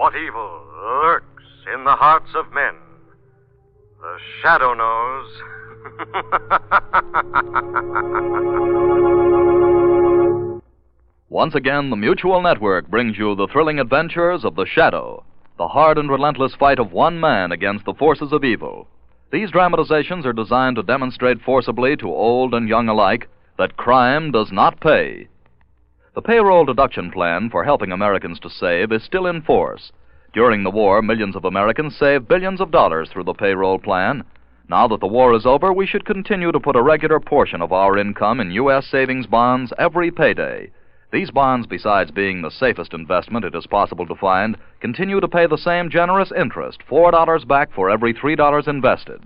what evil lurks in the hearts of men. The Shadow knows. Once again, the Mutual Network brings you the thrilling adventures of The Shadow, the hard and relentless fight of one man against the forces of evil. These dramatizations are designed to demonstrate forcibly to old and young alike that crime does not pay. The payroll deduction plan for helping Americans to save is still in force. During the war, millions of Americans saved billions of dollars through the payroll plan. Now that the war is over, we should continue to put a regular portion of our income in U.S. savings bonds every payday. These bonds, besides being the safest investment it is possible to find, continue to pay the same generous interest, $4 back for every $3 invested.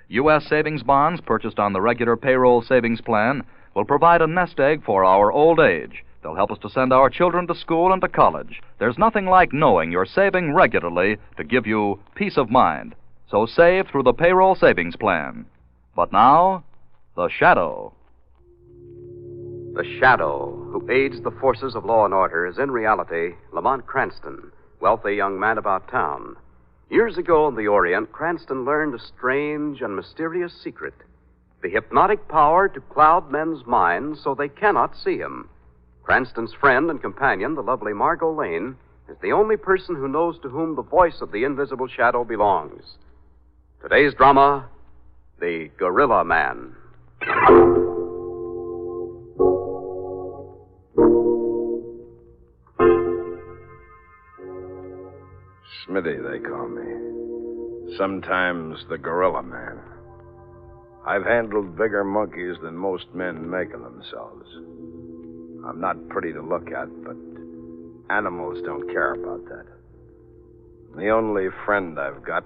U.S. savings bonds purchased on the regular payroll savings plan will provide a nest egg for our old age. They'll help us to send our children to school and to college. There's nothing like knowing you're saving regularly to give you peace of mind. So save through the payroll savings plan. But now, The Shadow. The Shadow, who aids the forces of law and order, is in reality Lamont Cranston, wealthy young man about town. Years ago in the Orient, Cranston learned a strange and mysterious secret: the hypnotic power to cloud men's minds so they cannot see him. Cranston's friend and companion, the lovely Margot Lane, is the only person who knows to whom the voice of the invisible shadow belongs. Today's drama, The Gorilla Man. Smitty, they call me. Sometimes the Gorilla Man. I've handled bigger monkeys than most men make of themselves. I'm not pretty to look at, but animals don't care about that. The only friend I've got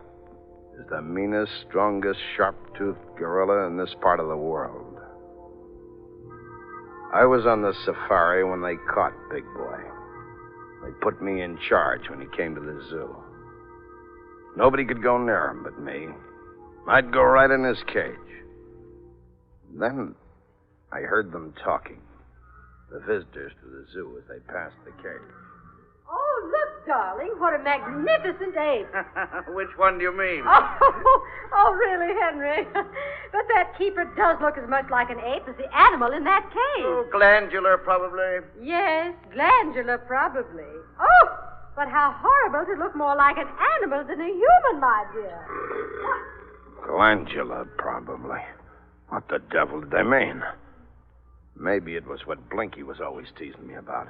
is the meanest, strongest, sharp-toothed gorilla in this part of the world. I was on the safari when they caught Big Boy. They put me in charge when he came to the zoo. Nobody could go near him but me. I'd go right in his cage. Then I heard them talking, the visitors to the zoo, as they passed the cage. Oh, look, darling, what a magnificent ape. Which one do you mean? Oh, really, Henry? But that keeper does look as much like an ape as the animal in that cage. Oh, glandular, probably. Yes, glandular, probably. Oh, but how horrible to look more like an animal than a human, my dear. Glandular, probably. What the devil did they mean? Maybe it was what Blinky was always teasing me about.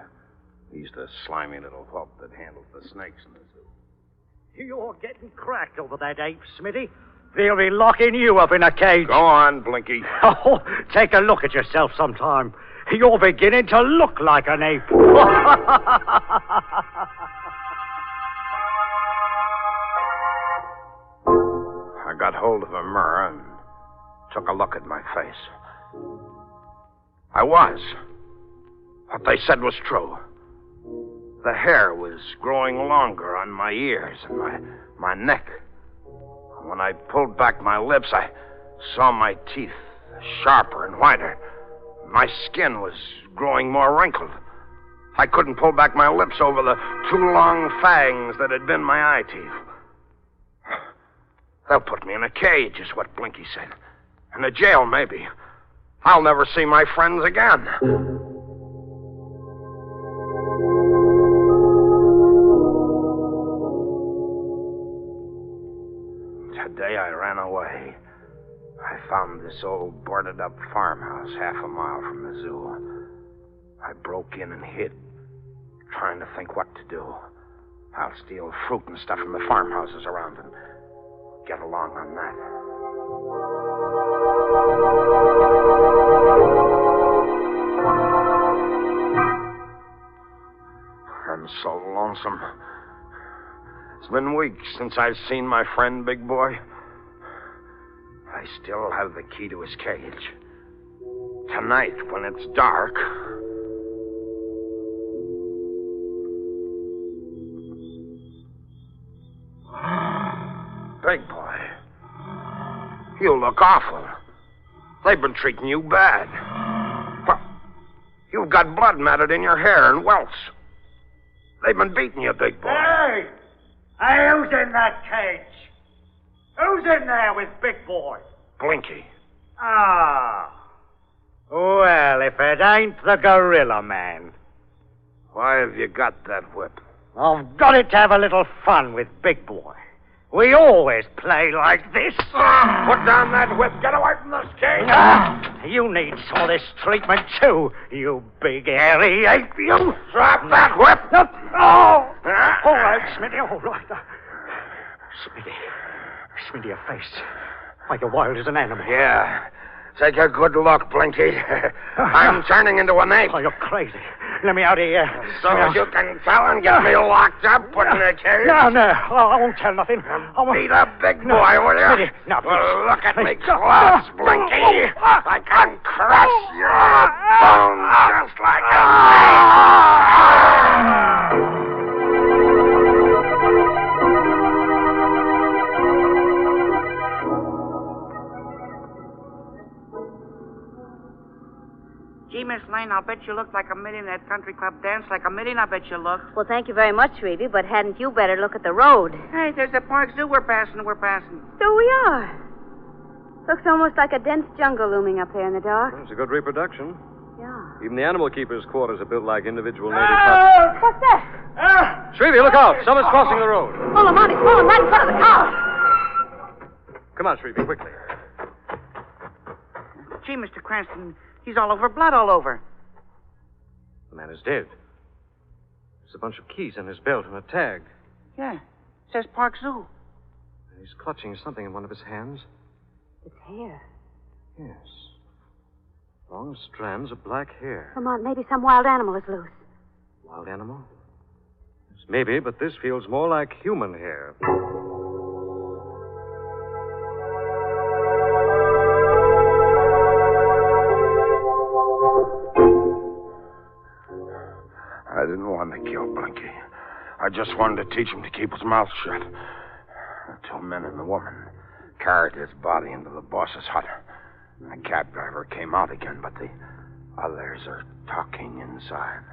He's the slimy little whelp that handles the snakes in the zoo. You're getting cracked over that ape, Smitty. They'll be locking you up in a cage. Go on, Blinky. Oh, take a look at yourself sometime. You're beginning to look like an ape. I got hold of a mirror and took a look at my face. I was. What they said was true. The hair was growing longer on my ears and my neck. When I pulled back my lips, I saw my teeth sharper and whiter. My skin was growing more wrinkled. I couldn't pull back my lips over the two long fangs that had been my eye teeth. They'll put me in a cage, is what Blinky said. In a jail, maybe. I'll never see my friends again. Today I ran away. I found this old boarded-up farmhouse half a mile from the zoo. I broke in and hid, trying to think what to do. I'll steal fruit and stuff from the farmhouses around and get along on that. I'm so lonesome. It's been weeks since I've seen my friend, Big Boy. I still have the key to his cage. Tonight, when it's dark... Big Boy, you look awful. They've been treating you bad. Well, you've got blood matted in your hair and welts. They've been beating you, Big Boy. Hey! Hey, who's in that cage? Who's in there with Big Boy? Blinky. Ah. Well, if it ain't the Gorilla Man. Why have you got that whip? I've got it to have a little fun with Big Boy. We always play like this. Put down that whip. Get away from this cage. You need some of this treatment, too, you big hairy ape, you. Drop that whip. Oh! All right, Smitty, all right. Smitty, your face. Like you're wild as an animal. Yeah. Take a good look, Blinky. I'm turning into an ape. Oh, you're crazy. Let me out of here. So as you can tell and get me locked up, put in a cage. No, I won't tell nothing. Be the big boy, will you? Smitty, no, please. Well, look at me close, Blinky. I can crush your bones just like a Gee, Miss Lane, I'll bet you look like a million at country club dance, like a million, I bet you look. Well, thank you very much, Shrevey, but hadn't you better look at the road? Hey, there's the Park Zoo we're passing. So we are. Looks almost like a dense jungle looming up there in the dark. It's a good reproduction. Yeah. Even the animal keepers' quarters are built like individual native huts. What's that? Shrevey, look out! Someone's crossing the road. Oh, Lamont, he's falling right in front of the car. Come on, Shrevey, quickly. Gee, Mr. Cranston, he's all over, blood all over. The man is dead. There's a bunch of keys in his belt and a tag. Yeah, says Park Zoo. He's clutching something in one of his hands. It's hair. Yes. Long strands of black hair. Lamont, maybe some wild animal is loose. Wild animal? Yes, maybe, but this feels more like human hair. I didn't want to kill Blinky. I just wanted to teach him to keep his mouth shut. The two men and the woman carried his body into the boss's hut. The cab driver came out again, but the others are talking inside.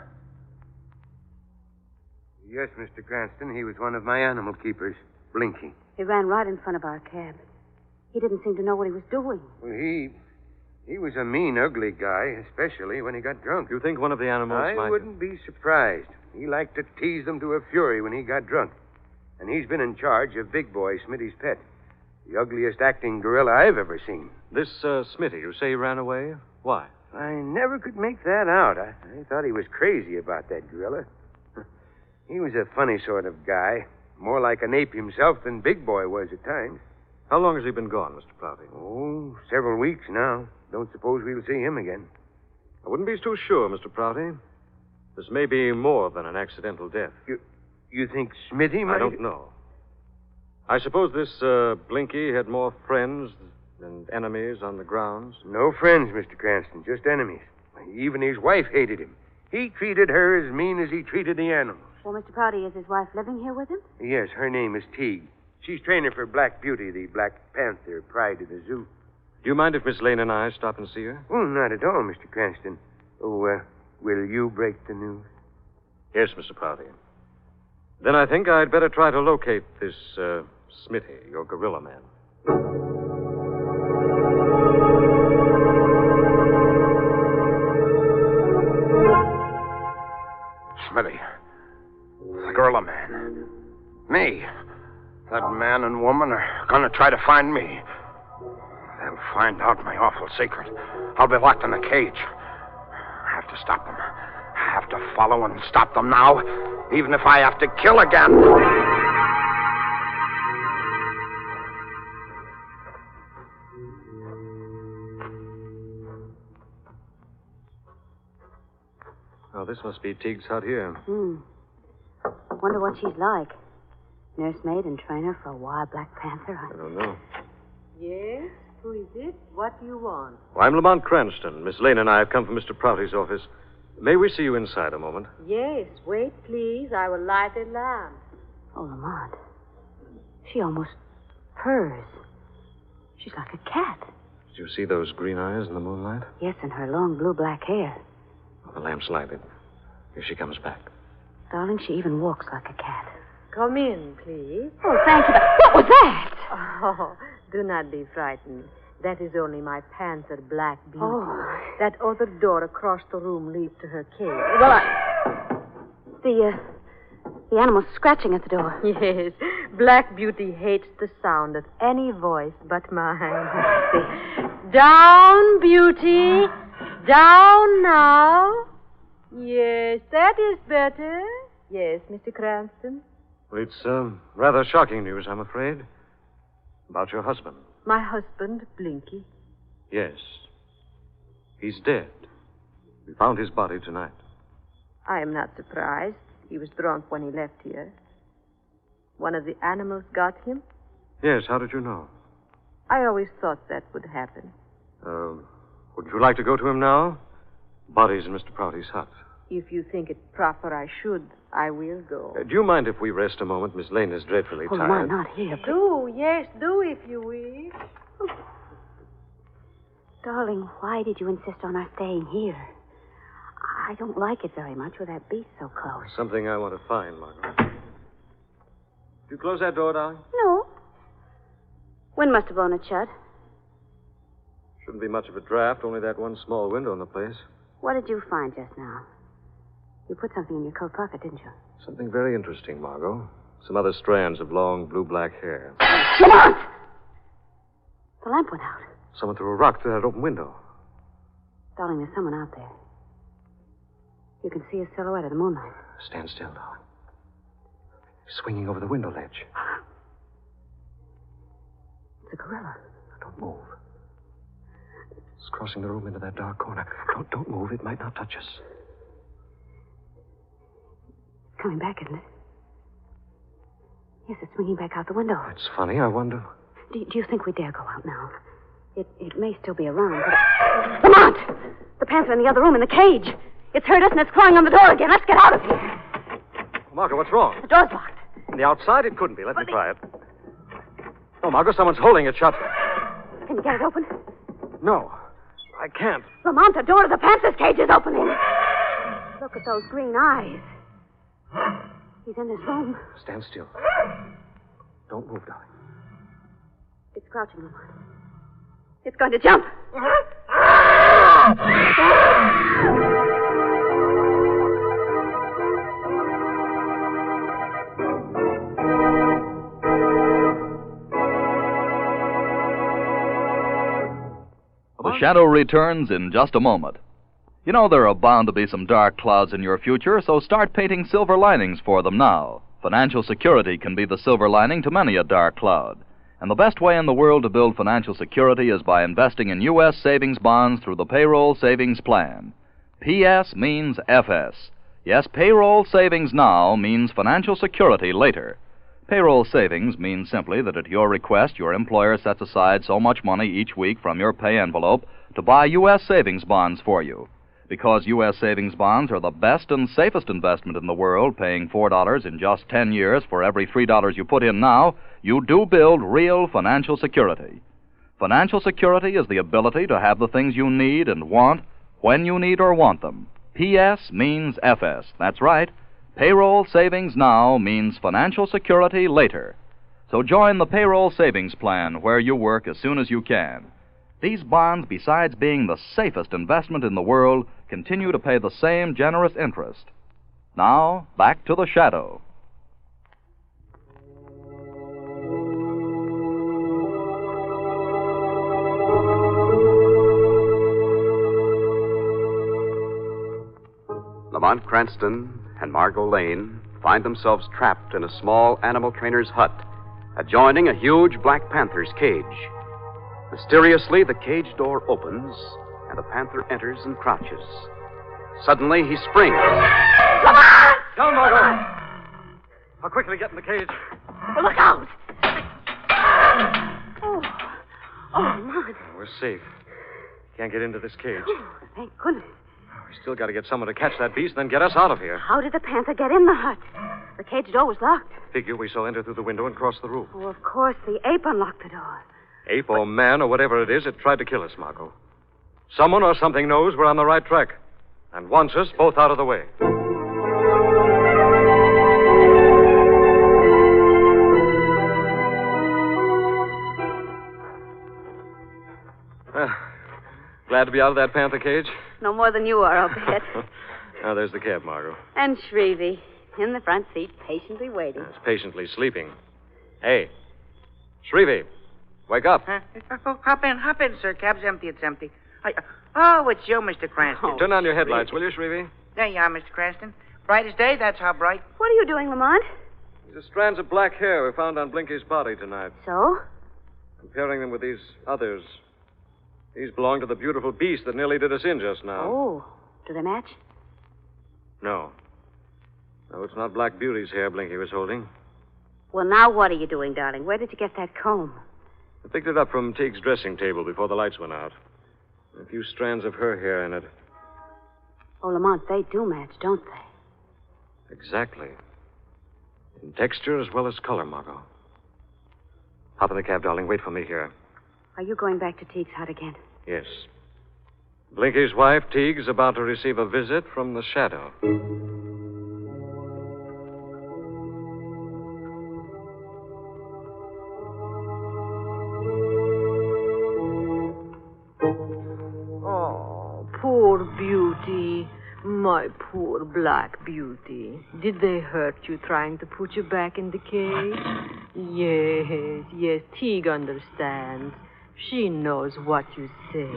Yes, Mr. Cranston, he was one of my animal keepers, Blinky. He ran right in front of our cab. He didn't seem to know what he was doing. Well, he was a mean, ugly guy, especially when he got drunk. You think one of the animals I wouldn't be surprised. He liked to tease them to a fury when he got drunk. And he's been in charge of Big Boy, Smitty's pet. The ugliest acting gorilla I've ever seen. This, Smitty, you say he ran away? Why? I never could make that out. I thought he was crazy about that gorilla. He was a funny sort of guy. More like an ape himself than Big Boy was at times. How long has he been gone, Mr. Prouty? Oh, several weeks now. Don't suppose we'll see him again. I wouldn't be too sure, Mr. Prouty. This may be more than an accidental death. You think Smitty might... I don't know. I suppose this, Blinky had more friends than enemies on the grounds. No friends, Mr. Cranston, just enemies. Even his wife hated him. He treated her as mean as he treated the animals. Well, Mr. Prouty, is his wife living here with him? Yes, her name is Teague. She's trainer for Black Beauty, the Black Panther, pride of the zoo. Do you mind if Miss Lane and I stop and see her? Oh, not at all, Mr. Cranston. Oh, will you break the news? Yes, Mr. Prouty. Then I think I'd better try to locate this, Smitty, your gorilla man. Smitty. The gorilla man. Me. That man and woman are going to try to find me. They'll find out my awful secret. I'll be locked in a cage. I have to stop them. I have to follow and stop them now, even if I have to kill again. Oh, this must be Teague's hut here. Wonder what she's like. Nursemaid and trainer for a wild Black Panther. I don't know. Yes? Who is it? What do you want? Well, I'm Lamont Cranston. Miss Lane and I have come from Mr. Prouty's office. May we see you inside a moment? Yes. Wait, please. I will light a lamp. Oh, Lamont. She almost purrs. She's like a cat. Did you see those green eyes in the moonlight? Yes, and her long blue-black hair. Oh, the lamp's lighted. Here she comes back. Darling, she even walks like a cat. Come in, please. Oh, thank you. What was that? Oh, do not be frightened. That is only my panther, Black Beauty. Oh. That other door across the room leads to her cage. Well, the animal's scratching at the door. Yes, Black Beauty hates the sound of any voice but mine. Down, Beauty. Down now. Yes, that is better. Yes, Mr. Cranston. Well, it's rather shocking news, I'm afraid. About your husband. My husband, Blinky. Yes. He's dead. We found his body tonight. I am not surprised. He was drunk when he left here. One of the animals got him. Yes, how did you know? I always thought that would happen. Would you like to go to him now? Body's in Mr. Prouty's hut. If you think it proper I should, I will go. Do you mind if we rest a moment? Miss Lane is dreadfully Oh, tired. Lamont, not here. Do, yes, do if you wish. Darling, why did you insist on our staying here? I don't like it very much with that beast so close. Something I want to find, Margaret. Did you close that door, darling? No. Wind must have blown it shut. Shouldn't be much of a draft, only that one small window in the place. What did you find just now? You put something in your coat pocket, didn't you? Something very interesting, Margot. Some other strands of long blue-black hair. Lamont! The lamp went out. Someone threw a rock through that open window. Darling, there's someone out there. You can see his silhouette in the moonlight. Stand still, darling. Swinging over the window ledge. It's a gorilla. Don't move. It's crossing the room into that dark corner. Don't move. It might not touch us. It's coming back, isn't it? Yes, it's swinging back out the window. That's funny. I wonder. Do you think we dare go out now? It may still be around, but... Lamont! The panther in the other room in the cage. It's heard us and it's clawing on the door again. Let's get out of here. Margot, what's wrong? The door's locked. On the outside, it couldn't be. Let me try it. Oh, Margot, someone's holding it shut. Can you get it open? No, I can't. Lamont, the door to the panther's cage is opening. Look at those green eyes. He's in this room. Stand still. Don't move, darling. It's crouching, Lamont. It's going to jump. The Shadow returns in just a moment. You know there are bound to be some dark clouds in your future, so start painting silver linings for them now. Financial security can be the silver lining to many a dark cloud. And the best way in the world to build financial security is by investing in U.S. savings bonds through the Payroll Savings Plan. PS means FS. Yes, payroll savings now means financial security later. Payroll savings means simply that at your request, your employer sets aside so much money each week from your pay envelope to buy U.S. savings bonds for you. Because U.S. savings bonds are the best and safest investment in the world, paying $4 in just 10 years for every $3 you put in now, you do build real financial security. Financial security is the ability to have the things you need and want when you need or want them. PS means FS. That's right. Payroll savings now means financial security later. So join the Payroll Savings Plan where you work as soon as you can. These bonds, besides being the safest investment in the world, continue to pay the same generous interest. Now, back to the Shadow. Lamont Cranston and Margot Lane find themselves trapped in a small animal trainer's hut adjoining a huge Black Panther's cage. Mysteriously, the cage door opens, and the panther enters and crouches. Suddenly, he springs. Lamont! Down, Margot! I'll quickly get in the cage. Well, look out! Oh, Lamont. We're safe. Can't get into this cage. Oh, thank goodness. We still got to get someone to catch that beast, then get us out of here. How did the panther get in the hut? The cage door was locked. Figure we saw enter through the window and cross the roof. Oh, of course, the ape unlocked the door. Ape or man or whatever it is, it tried to kill us, Margot. Someone or something knows we're on the right track and wants us both out of the way. Glad to be out of that panther cage? No more than you are, I'll bet. Now, there's the cab, Margot. And Shrevey, in the front seat, patiently waiting. It's patiently sleeping. Hey, Shrevey, wake up. Oh, hop in, sir. Cab's empty. It's empty. Oh, it's you, Mr. Cranston. Turn on your headlights, will you, Shrevey? There you are, Mr. Cranston. Bright as day, that's how bright. What are you doing, Lamont? These are strands of black hair we found on Blinky's body tonight. So? Comparing them with these others. These belong to the beautiful beast that nearly did us in just now. Oh, do they match? No. No, it's not Black Beauty's hair Blinky was holding. Well, now what are you doing, darling? Where did you get that comb? I picked it up from Teague's dressing table before the lights went out. A few strands of her hair in it. Oh, Lamont, they do match, don't they? Exactly. In texture as well as color, Margot. Hop in the cab, darling. Wait for me here. Are you going back to Teague's hut again? Yes. Blinky's wife, Teague's about to receive a visit from the Shadow. Oh, poor Beauty. My poor Black Beauty. Did they hurt you trying to put you back in the cage? Yes, Teague understands. She knows what you say.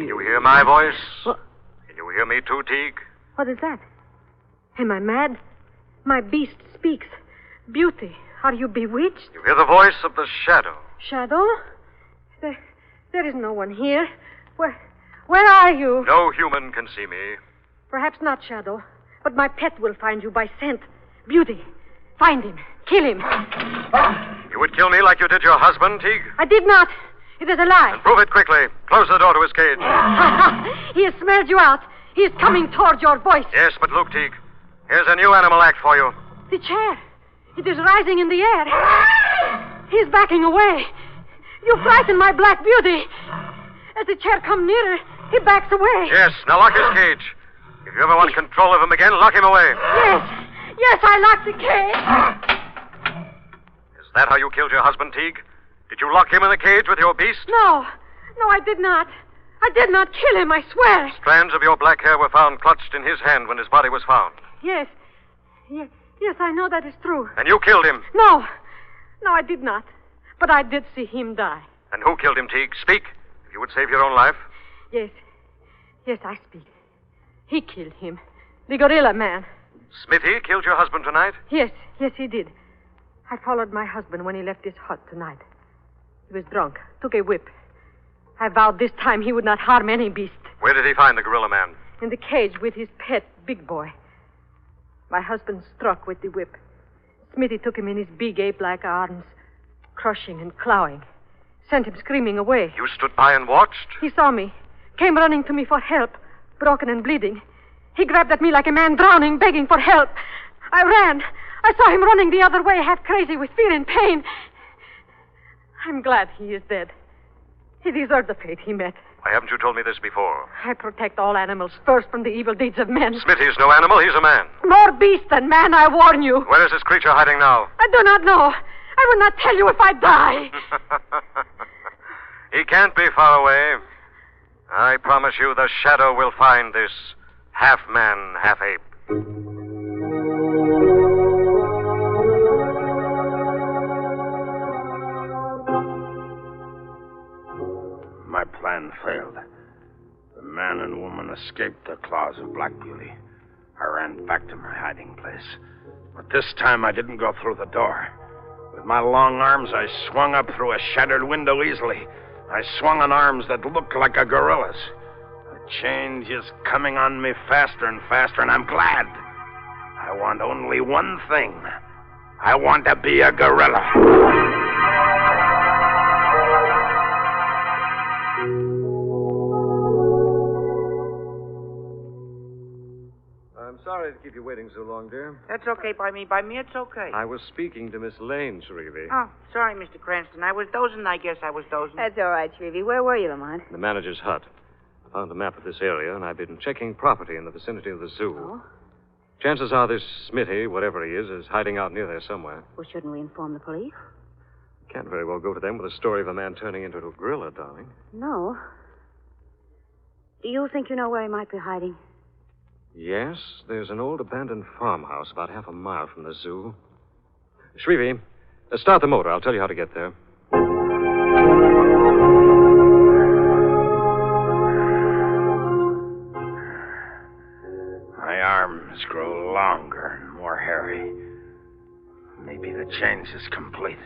You hear my voice? What? Can you hear me too, Teague? What is that? Am I mad? My beast speaks. Beauty, are you bewitched? You hear the voice of the Shadow. Shadow? There is no one here. Where are you? No human can see me. Perhaps not, Shadow, but my pet will find you by scent. Beauty, find him. Kill him. You would kill me like you did your husband, Teague? I did not. It is a lie. Then prove it quickly. Close the door to his cage. He has smelled you out. He is coming toward your voice. Yes, but look, Teague. Here's a new animal act for you. The chair. It is rising in the air. He is backing away. You frighten my Black Beauty. As the chair comes nearer, he backs away. Yes, now lock his cage. If you ever want control of him again, lock him away. Yes, I locked the cage. Is that how you killed your husband, Teague? Did you lock him in the cage with your beast? No, I did not. I did not kill him, I swear. Strands of your black hair were found clutched in his hand when his body was found. Yes, I know that is true. And you killed him? No, I did not. But I did see him die. And who killed him, Teague? Speak, if you would save your own life. Yes, I speak. He killed him. The gorilla man. Smithy killed your husband tonight? Yes, he did. I followed my husband when he left his hut tonight. He was drunk, took a whip. I vowed this time he would not harm any beast. Where did he find the gorilla man? In the cage with his pet, Big Boy. My husband struck with the whip. Smithy took him in his big ape-like arms, crushing and clawing. Sent him screaming away. You stood by and watched? He saw me, came running to me for help, broken and bleeding. He grabbed at me like a man drowning, begging for help. I ran. I saw him running the other way, half crazy with fear and pain. I'm glad he is dead. He deserved the fate he met. Why haven't you told me this before? I protect all animals first from the evil deeds of men. Smithy is no animal, he's a man. More beast than man, I warn you. Where is this creature hiding now? I do not know. I will not tell you if I die. He can't be far away. I promise you the Shadow will find this half man, half ape. My plan failed. The man and woman escaped the claws of Black Beauty. I ran back to my hiding place. But this time I didn't go through the door. With my long arms, I swung up through a shattered window easily. I swung on arms that looked like a gorilla's. The change is coming on me faster and faster, and I'm glad. I want only one thing. I want to be a gorilla. I'm sorry to keep you waiting so long, dear. That's okay by me. By me, it's okay. I was speaking to Miss Lane, Shrevey. Oh, sorry, Mr. Cranston. I was dozing. I guess I was dozing. That's all right, Shrevey. Where were you, Lamont? The manager's hut. I found a map of this area, and I've been checking property in the vicinity of the zoo. Oh? Chances are this Smithy, whatever he is hiding out near there somewhere. Well, shouldn't we inform the police? Can't very well go to them with a story of a man turning into a gorilla, darling. No. Do you think you know where he might be hiding? Yes, there's an old abandoned farmhouse about half a mile from the zoo. Shrevey, start the motor. I'll tell you how to get there. My arms grow longer and more hairy. Maybe the change is complete.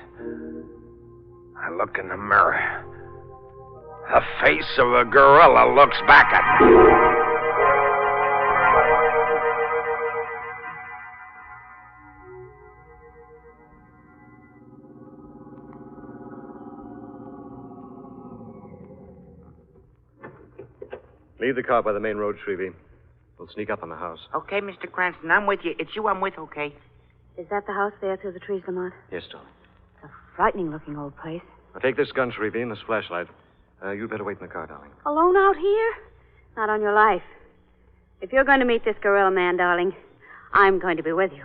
I look in the mirror. The face of a gorilla looks back at me. Leave the car by the main road, Shrevey. We'll sneak up on the house. Okay, Mr. Cranston, I'm with you. It's you I'm with, okay? Is that the house there through the trees, Lamont? Yes, darling. It's a frightening-looking old place. Now, take this gun, Shrevey, and this flashlight. You'd better wait in the car, darling. Alone out here? Not on your life. If you're going to meet this gorilla man, darling, I'm going to be with you.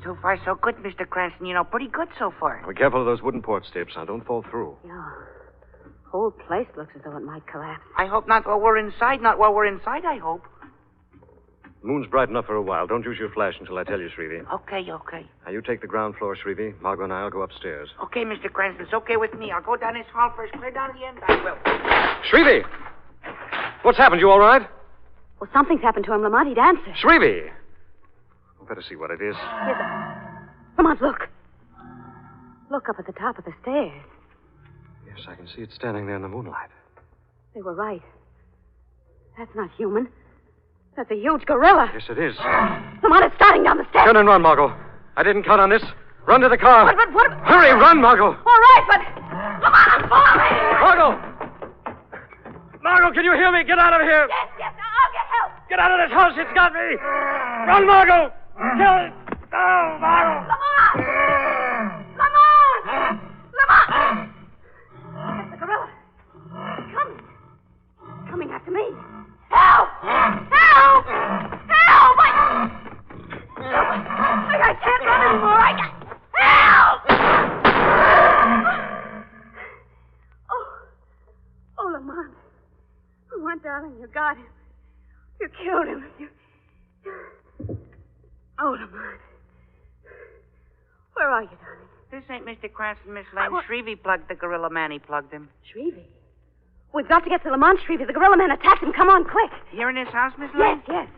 So far, so good, Mr. Cranston. You know, pretty good so far. Be careful of those wooden porch steps. Now, don't fall through. Yeah. The whole place looks as though it might collapse. I hope not while we're inside. Not while we're inside, I hope. The moon's bright enough for a while. Don't use your flash until I tell you, Shrevey. Okay. Now, you take the ground floor, Shrevey. Margot and I'll go upstairs. Okay, Mr. Cranston. It's okay with me. I'll go down this hall first. Clear down to the end. I will. Shrevey! What's happened? You all right? Well, something's happened to him, Lamont. He'd answer. Shrevey! We'll better see what it is. Lamont, look. Look up at the top of the stairs. Yes, I can see it standing there in the moonlight. They were right. That's not human. That's a huge gorilla. Yes, it is. Lamont, it's starting down the steps. Turn and run, Margot. I didn't count on this. Run to the car. But what? Hurry, run, Margot. All right, but... Lamont, I'm falling! Margot, can you hear me? Get out of here. Yes, I'll get help. Get out of this house. It's got me. Run, Margot. Kill it. Oh, Margot. Lamont! That's the gorilla. It's coming. It's coming after me. Help! I can't run anymore. Help! Oh, Lamont. Lamont, darling, you got him. You killed him. Oh, Lamont. Where are you, darling? This ain't Mr. Cranston, Miss Lane. Shrevey plugged the gorilla man. He plugged him. Shrevey? We've got to get to Lamont, Shrevey. The gorilla man attacked him. Come on, quick. Here in this house, Miss Lane? Yes.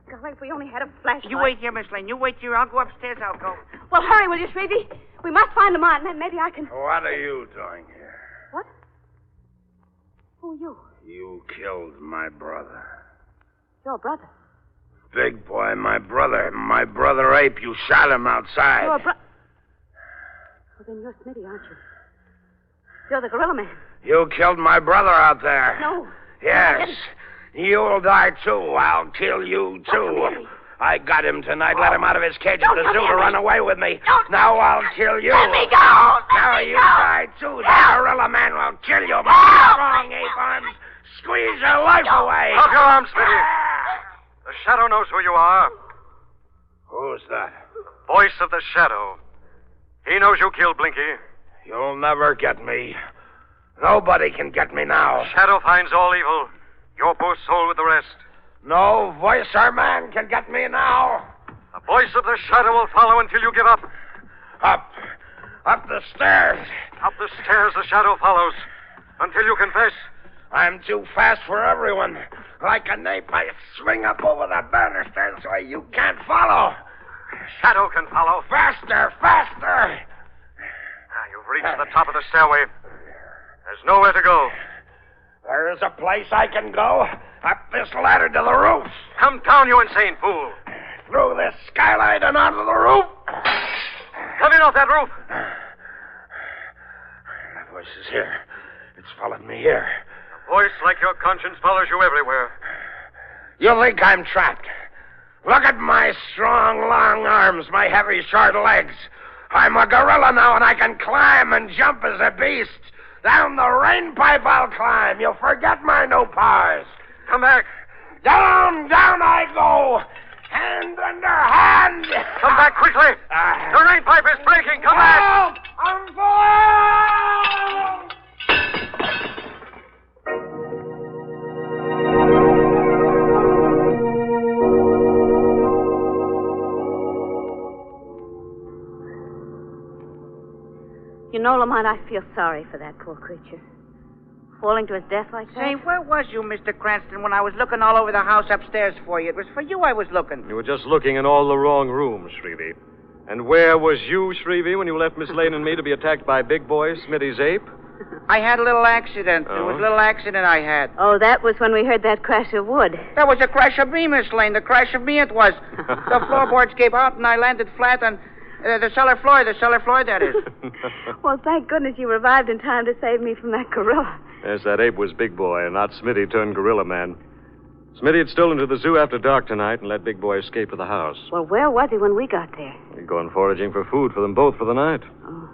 Golly, if we only had a flashlight. You wait here, Miss Lane. You wait here. I'll go upstairs. I'll go. Well, hurry, will you, Shrevey? We must find Lamont, and then maybe I can... What are you doing here? What? Who are you? You killed my brother. Your brother? Big boy, my brother. My brother Ape. You shot him outside. Your brother... Well, then you're Smitty, aren't you? You're the gorilla man. You killed my brother out there. No. Yes. You'll die, too. I'll kill you, too. I got him tonight. Let him out of his cage at the zoo to run away with me. Now I'll kill you. Let me go. Now you die, too. The gorilla man will kill you. My strong ape arms squeeze your life away. Drop your arms, Smitty. The Shadow knows who you are. Who's that? Voice of the Shadow. He knows you killed Blinky. You'll never get me. Nobody can get me now. Shadow finds all evil. Your poor soul with the rest. No voice or man can get me now. The voice of the Shadow will follow until you give up. Up the stairs. Up the stairs the Shadow follows. Until you confess. I'm too fast for everyone. Like an ape, I swing up over the banisters so you can't follow. Shadow can follow. Faster. You've reached the top of the stairway. There's nowhere to go. There is a place I can go. Up this ladder to the roof. Come down, you insane fool. Through this skylight and onto the roof. Come in off that roof. That voice is here. It's followed me here. A voice like your conscience follows you everywhere. You think I'm trapped? Look at my strong, long arms, my heavy, short legs. I'm a gorilla now, and I can climb and jump as a beast. Down the rain pipe I'll climb. You'll forget my new powers. Come back. Down Lamont, I feel sorry for that poor creature. Falling to his death like that? Say, where was you, Mr. Cranston, when I was looking all over the house upstairs for you? It was for you I was looking. You were just looking in all the wrong rooms, Shrevey. And where was you, Shrevey, when you left Miss Lane and me to be attacked by Big Boy, Smitty's ape? I had a little accident. Oh? It was a little accident I had. Oh, that was when we heard that crash of wood. That was a crash of me, Miss Lane. The crash of me it was. The floorboards gave out, and I landed flat on the cellar floor. The cellar floor, that is. Well, thank goodness you revived in time to save me from that gorilla. Yes, that ape was Big Boy, and not Smitty turned gorilla man. Smitty had stolen to the zoo after dark tonight and let Big Boy escape to the house. Well, where was he when we got there? He'd gone foraging for food for them both for the night. Oh.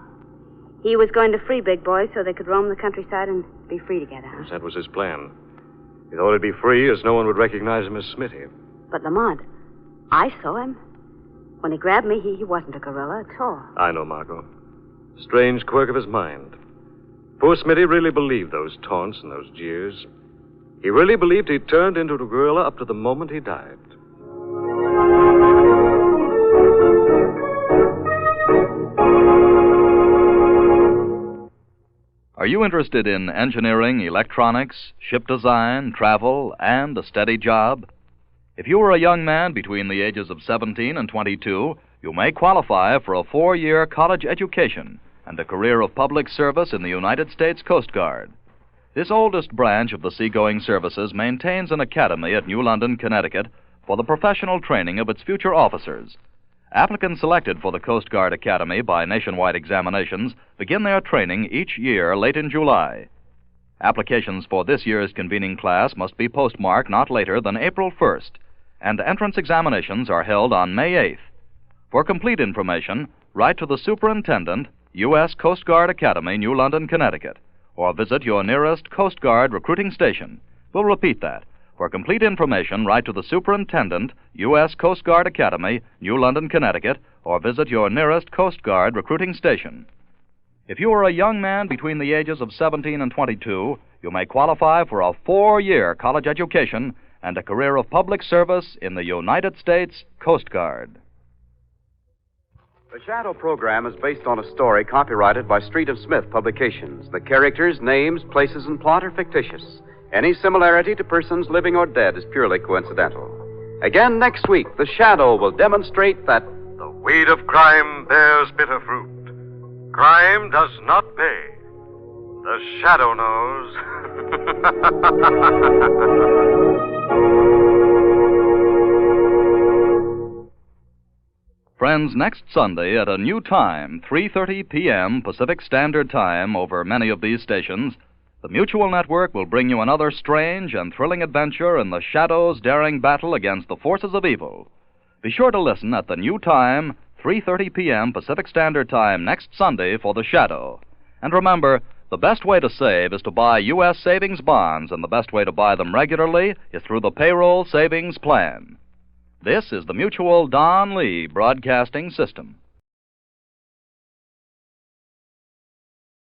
He was going to free Big Boy so they could roam the countryside and be free together, huh? Yes, that was his plan. He thought he'd be free as no one would recognize him as Smitty. But, Lamont, I saw him. When he grabbed me, he wasn't a gorilla at all. I know, Margot. Strange quirk of his mind. Poor Smitty really believed those taunts and those jeers. He really believed he'd turned into a gorilla up to the moment he died. Are you interested in engineering, electronics, ship design, travel, and a steady job? If you are a young man between the ages of 17 and 22, you may qualify for a 4-year college education and a career of public service in the United States Coast Guard. This oldest branch of the seagoing services maintains an academy at New London, Connecticut, for the professional training of its future officers. Applicants selected for the Coast Guard Academy by nationwide examinations begin their training each year late in July. Applications for this year's convening class must be postmarked not later than April 1st, and entrance examinations are held on May 8th. For complete information, write to the Superintendent, U.S. Coast Guard Academy, New London, Connecticut, or visit your nearest Coast Guard recruiting station. We'll repeat that. For complete information, write to the Superintendent, U.S. Coast Guard Academy, New London, Connecticut, or visit your nearest Coast Guard recruiting station. If you are a young man between the ages of 17 and 22, you may qualify for a 4-year college education and a career of public service in the United States Coast Guard. The Shadow program is based on a story copyrighted by Street and Smith Publications. The characters, names, places, and plot are fictitious. Any similarity to persons living or dead is purely coincidental. Again next week, The Shadow will demonstrate that the weed of crime bears bitter fruit. Crime does not pay. The Shadow knows. Friends, next Sunday at a new time, 3:30 p.m. Pacific Standard Time over many of these stations, the Mutual Network will bring you another strange and thrilling adventure in the Shadow's daring battle against the forces of evil. Be sure to listen at the new time, 3:30 p.m. Pacific Standard Time next Sunday for The Shadow. And remember, the best way to save is to buy U.S. savings bonds, and the best way to buy them regularly is through the Payroll Savings Plan. This is the Mutual Don Lee Broadcasting System.